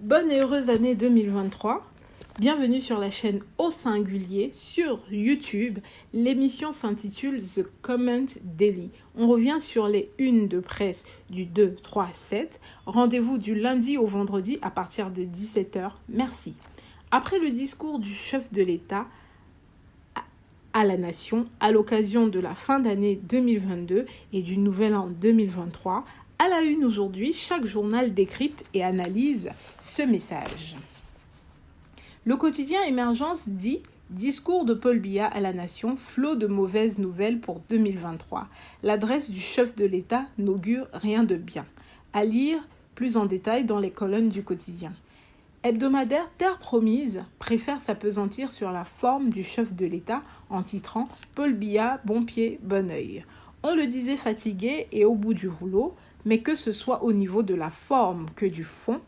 Bonne et heureuse année 2023. Bienvenue sur la chaîne Au Singulier sur YouTube. L'émission s'intitule The Comment Daily. On revient sur les unes de presse du 2, 3, 7. Rendez-vous du lundi au vendredi à partir de 17h. Merci. Après le discours du chef de l'État à la nation à l'occasion de la fin d'année 2022 et du nouvel an 2023, à la une aujourd'hui, chaque journal décrypte et analyse ce message. Le quotidien Émergence dit « Discours de Paul Biya à la nation, flot de mauvaises nouvelles pour 2023 ». L'adresse du chef de l'État n'augure rien de bien. À lire plus en détail dans les colonnes du quotidien. Hebdomadaire Terre Promise préfère s'appesantir sur la forme du chef de l'État en titrant « Paul Biya, bon pied, bon œil ». On le disait fatigué et au bout du rouleau, mais que ce soit au niveau de la forme que du fond,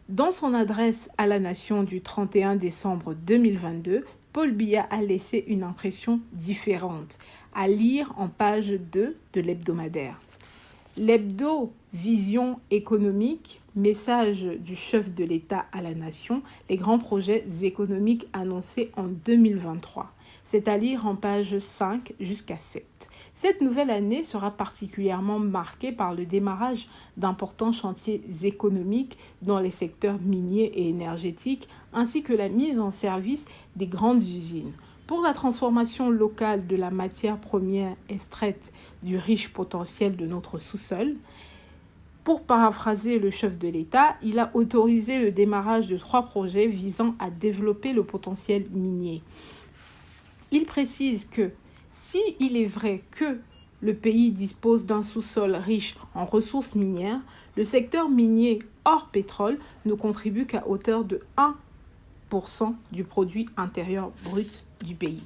dans son adresse à la nation du 31 décembre 2022, Paul Biya a laissé une impression différente, à lire en page 2 de l'hebdomadaire. L'hebdo Vision économique, message du chef de l'État à la nation, les grands projets économiques annoncés en 2023. C'est à lire en page 5 jusqu'à 7. Cette nouvelle année sera particulièrement marquée par le démarrage d'importants chantiers économiques dans les secteurs miniers et énergétiques, ainsi que la mise en service des grandes usines. Pour la transformation locale de la matière première extraite du riche potentiel de notre sous-sol, pour paraphraser le chef de l'État, il a autorisé le démarrage de 3 projets visant à développer le potentiel minier. Il précise que si il est vrai que le pays dispose d'un sous-sol riche en ressources minières, le secteur minier hors pétrole ne contribue qu'à hauteur de 1% du produit intérieur brut du pays.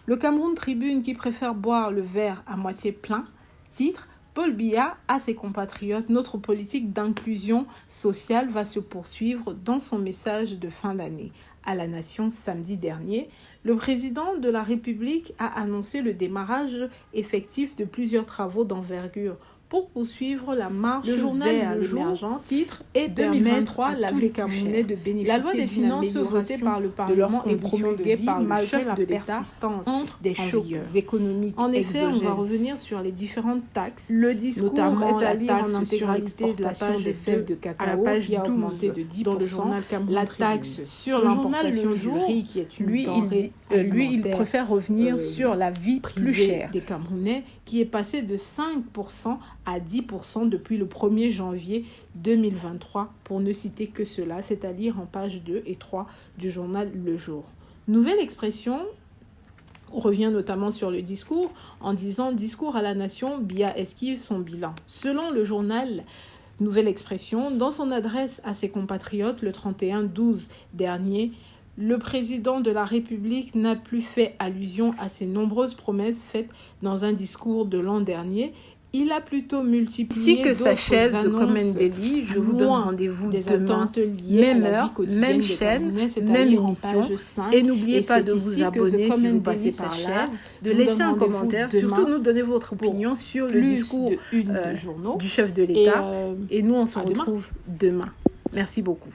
Le Cameroun Tribune qui préfère boire le verre à moitié plein, titre Paul Biya à ses compatriotes, notre politique d'inclusion sociale va se poursuivre dans son message de fin d'année. À la nation samedi dernier, le président de la République a annoncé le démarrage effectif de plusieurs travaux d'envergure pour poursuivre la marche vers l'émergence, titre et 2023 les Camerounais de bénéficier. La loi des finances votée par le Parlement et promulguée par le chef de l'État entre des chocs économiques. En effet, on va revenir sur les différentes taxes. Le discours notamment est à lire en intégralité de la page des fèves de cacao qui a augmenté de 10% dans le journal Cameroun. La taxe sur l'importation du riz qui est une denrée il préfère revenir sur la vie plus chère des Camerounais qui est passée de 5% à 10% depuis le 1er janvier 2023, pour ne citer que cela, c'est à lire en pages 2 et 3 du journal Le Jour. Nouvelle expression, on revient notamment sur le discours en disant « Discours à la nation, Biya esquive son bilan ». Selon le journal Nouvelle expression, dans son adresse à ses compatriotes le 31/12 dernier, le président de la République n'a plus fait allusion à ses nombreuses promesses faites dans un discours de l'an dernier. Il a plutôt multiplié que s'achève The Comment Daily. Je vous donne rendez-vous demain, même heure, même chaîne, même émission. Et n'oubliez pas de vous abonner si vous passez par là, de laisser un commentaire, surtout nous donner votre opinion sur le discours du chef de l'État. Et nous, on se retrouve demain. Merci beaucoup.